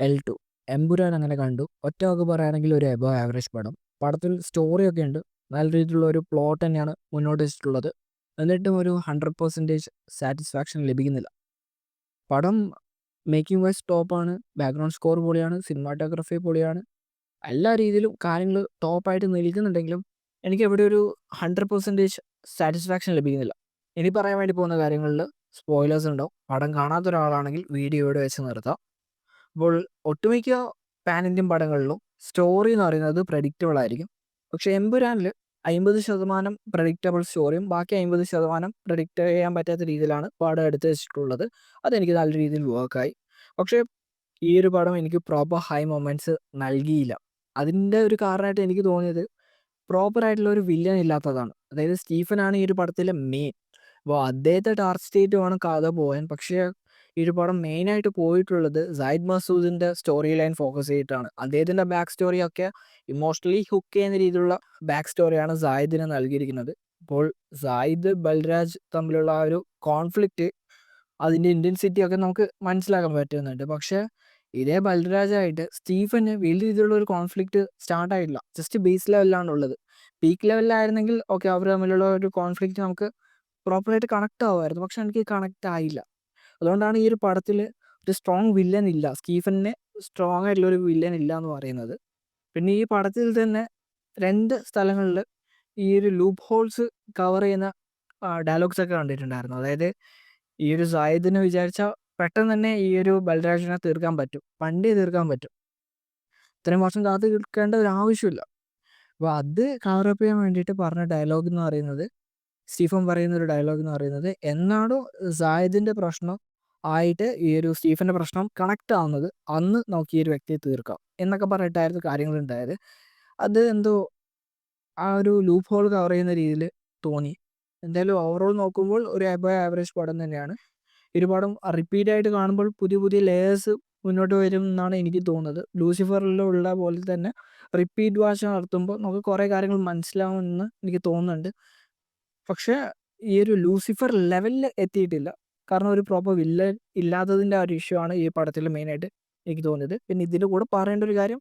L two Empuraan അങ്ങനെ കണ്ടു. ഒറ്റ വാക്ക് പറയുകയാണെങ്കിൽ ഒരു എബോവ് ആവറേജ് പടം. പടത്തിൽ സ്റ്റോറിയൊക്കെ ഉണ്ട്. നല്ല രീതിയിലുള്ള ഒരു പ്ലോട്ട് തന്നെയാണ് മുന്നോട്ട് വെച്ചിട്ടുള്ളത്. എന്നിട്ടും ഒരു 100% സാറ്റിസ്ഫാക്ഷൻ ലഭിക്കുന്നില്ല. പടം മേക്കിംഗ് വൈസ് ടോപ്പാണ്. ബാക്ക്ഗ്രൗണ്ട് സ്കോർ പൊളിയാണ്. സിനിമാറ്റോഗ്രാഫി പൊളിയാണ്. എല്ലാ രീതിയിലും കാര്യങ്ങൾ ടോപ്പായിട്ട് നിൽക്കുന്നുണ്ടെങ്കിലും എനിക്ക് എവിടെ ഒരു 100% സാറ്റിസ്ഫാക്ഷൻ ലഭിക്കുന്നില്ല. ഇനി പറയാൻ വേണ്ടി പോകുന്ന കാര്യങ്ങളിൽ സ്പോയിലേഴ്സ് ഉണ്ടാവും. പടം കാണാത്ത ഒരാളാണെങ്കിൽ വീഡിയോ ഇവിടെ വെച്ച് നിർത്താം. അപ്പോൾ ഒട്ടുമിക്ക പാൻ ഇന്ത്യൻ പടങ്ങളിലും സ്റ്റോറി എന്ന് പറയുന്നത് പ്രഡിക്റ്റബിൾ ആയിരിക്കും. പക്ഷേ എമ്പുരാനിൽ 50% പ്രഡിക്റ്റബിൾ സ്റ്റോറിയും ബാക്കി 50% പ്രഡിക്റ്റ് ചെയ്യാൻ പറ്റാത്ത രീതിയിലാണ് പടം എടുത്ത് വെച്ചിട്ടുള്ളത്. അതെനിക്ക് നല്ല രീതിയിൽ വർക്കായി. പക്ഷേ ഈ ഒരു പടം എനിക്ക് പ്രോപ്പർ ഹൈ മൊമെൻറ്റ്സ് നൽകിയില്ല. അതിൻ്റെ ഒരു കാരണമായിട്ട് എനിക്ക് തോന്നിയത് പ്രോപ്പറായിട്ടുള്ള ഒരു വില്ലൻ ഇല്ലാത്തതാണ്. അതായത് സ്റ്റീഫനാണ് ഈ ഒരു പടത്തിലെ മെയിൻ. അപ്പോൾ അദ്ദേഹത്തെ ടാർഗറ്റ് ചെയ്തിട്ട് വേണം കഥ പോകാൻ. പക്ഷേ ഈ ഒരു പടം മെയിനായിട്ട് പോയിട്ടുള്ളത് സയ്യിദ് മസൂദിൻ്റെ സ്റ്റോറി ലൈൻ ഫോക്കസ് ചെയ്തിട്ടാണ്. അദ്ദേഹത്തിൻ്റെ ബാക്ക് സ്റ്റോറിയൊക്കെ ഇമോഷണലി ഹുക്ക് ചെയ്യുന്ന രീതിയിലുള്ള ബാക്ക് സ്റ്റോറിയാണ് സായിദിന് നൽകിയിരിക്കുന്നത്. അപ്പോൾ സായിദ് ബൽരാജ് തമ്മിലുള്ള ആ ഒരു കോൺഫ്ലിക്റ്റ്, അതിൻ്റെ ഇൻറ്റൻസിറ്റി ഒക്കെ നമുക്ക് മനസ്സിലാക്കാൻ പറ്റുന്നുണ്ട്. പക്ഷേ ഇതേ ബൽരാജായിട്ട് സ്റ്റീഫന് വലിയ രീതിയിലുള്ള ഒരു കോൺഫ്ലിക്റ്റ് സ്റ്റാർട്ട് ആയിട്ടില്ല. ജസ്റ്റ് ബേസ് ലെവലിലാണ് ഉള്ളത്. പീക്ക് ലെവലിലായിരുന്നെങ്കിൽ ഓക്കെ, അവർ തമ്മിലുള്ള ഒരു കോൺഫ്ലിക്റ്റ് നമുക്ക് പ്രോപ്പറായിട്ട് കണക്ട് ആവുമായിരുന്നു. പക്ഷെ എനിക്ക് കണക്ട് ആയില്ല. അതുകൊണ്ടാണ് ഈ ഒരു പടത്തിൽ ഒരു സ്ട്രോങ് വില്ലൻ ഇല്ല, സ്റ്റീഫനിന് സ്ട്രോങ് ആയിട്ടുള്ള ഒരു വില്ലൻ ഇല്ല എന്ന് പറയുന്നത്. പിന്നെ ഈ പടത്തിൽ തന്നെ 2 സ്ഥലങ്ങളിൽ ഈ ഒരു ലൂപ്പ് ഹോൾസ് കവർ ചെയ്യുന്ന ഡയലോഗ്സ് ഒക്കെ കണ്ടിട്ടുണ്ടായിരുന്നു. അതായത് ഈ ഒരു സായിദിനെ വിചാരിച്ചാൽ പെട്ടെന്ന് തന്നെ ഈ ഒരു ബൽരാജിനെ തീർക്കാൻ പറ്റും, പണ്ടേ തീർക്കാൻ പറ്റും. ഇത്രയും വർഷം കാത്ത് നിൽക്കേണ്ട ഒരു ആവശ്യമില്ല. അപ്പോൾ അത് കവറപ്പ് ചെയ്യാൻ വേണ്ടിയിട്ട് പറഞ്ഞ ഡയലോഗ് എന്ന് പറയുന്നത്, സ്റ്റീഫൻ പറയുന്ന ഒരു ഡയലോഗ് എന്ന് പറയുന്നത്, എന്നാണോ സായിദിൻ്റെ പ്രശ്നം ആയിട്ട് ഈ ഒരു സ്റ്റീഫൻ്റെ പ്രശ്നം കണക്റ്റ് ആവുന്നത് അന്ന് നമുക്ക് ഈ ഒരു വ്യക്തിയെ തീർക്കാം എന്നൊക്കെ പറഞ്ഞിട്ടായിരുന്നു കാര്യങ്ങളുണ്ടായത്. അത് എന്തോ ആ ഒരു ലൂപ്പ് ഹോൾ കവർ ചെയ്യുന്ന രീതിയിൽ തോന്നി. എന്തായാലും ഓവറോൾ നോക്കുമ്പോൾ ഒരു എബോവ് ആവറേജ് പടം തന്നെയാണ്. ഈ ഒരു പടം റിപ്പീറ്റായിട്ട് കാണുമ്പോൾ പുതിയ പുതിയ ലെയേഴ്സ് മുന്നോട്ട് വരും എന്നാണ് എനിക്ക് തോന്നുന്നത്. ലൂസിഫറിലുള്ള പോലെ തന്നെ റിപ്പീറ്റ് വാച്ച് നടത്തുമ്പോൾ നമുക്ക് കുറേ കാര്യങ്ങൾ മനസ്സിലാവുമെന്ന് എനിക്ക് തോന്നുന്നുണ്ട്. പക്ഷേ ഈ ഒരു ലൂസിഫർ ലെവലിൽ എത്തിയിട്ടില്ല. കാരണം ഒരു പ്രോപ്പർ വില്ലൻ ഇല്ലാത്തതിൻ്റെ ആ ഒരു ഇഷ്യൂ ആണ് ഈ പടത്തിൽ മെയിനായിട്ട് എനിക്ക് തോന്നിയത്. പിന്നെ ഇതിൻ്റെ കൂടെ പറയേണ്ട ഒരു കാര്യം,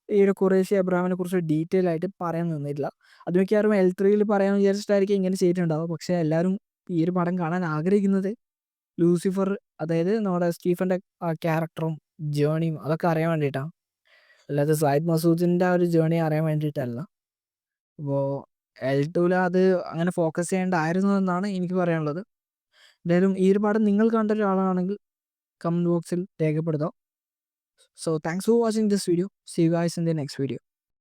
ഈ ഒരു ഖുറേഷി അബ്രഹാമിനെ കുറിച്ച് ഡീറ്റെയിൽ ആയിട്ട് പറയാൻ നിന്നില്ല. അത് മിക്കവാറും L3 പറയാമെന്ന് വിചാരിച്ചിട്ടായിരിക്കും ഇങ്ങനെ ചെയ്തിട്ടുണ്ടാവുക. പക്ഷേ എല്ലാവരും ഈ ഒരു പടം കാണാൻ ആഗ്രഹിക്കുന്നത് ലൂസിഫർ, അതായത് നമ്മുടെ സ്റ്റീഫൻ്റെ ആ ക്യാരക്ടറും ജേണിയും അതൊക്കെ അറിയാൻ വേണ്ടിയിട്ടാണ്. അല്ലാതെ സയ്യിദ് മസൂദിൻ്റെ ആ ഒരു ജേണി അറിയാൻ വേണ്ടിയിട്ടല്ല. അപ്പോൾ L2 അത് അങ്ങനെ ഫോക്കസ് ചെയ്യേണ്ടായിരുന്നു എന്നാണ് എനിക്ക് പറയാനുള്ളത്. എന്തായാലും ഈ ഒരു പടം നിങ്ങൾ കണ്ട ഒരാളാണെങ്കിൽ കമൻറ്റ് ബോക്സിൽ രേഖപ്പെടുത്താം. So thanks for watching this video. See you guys in the next video.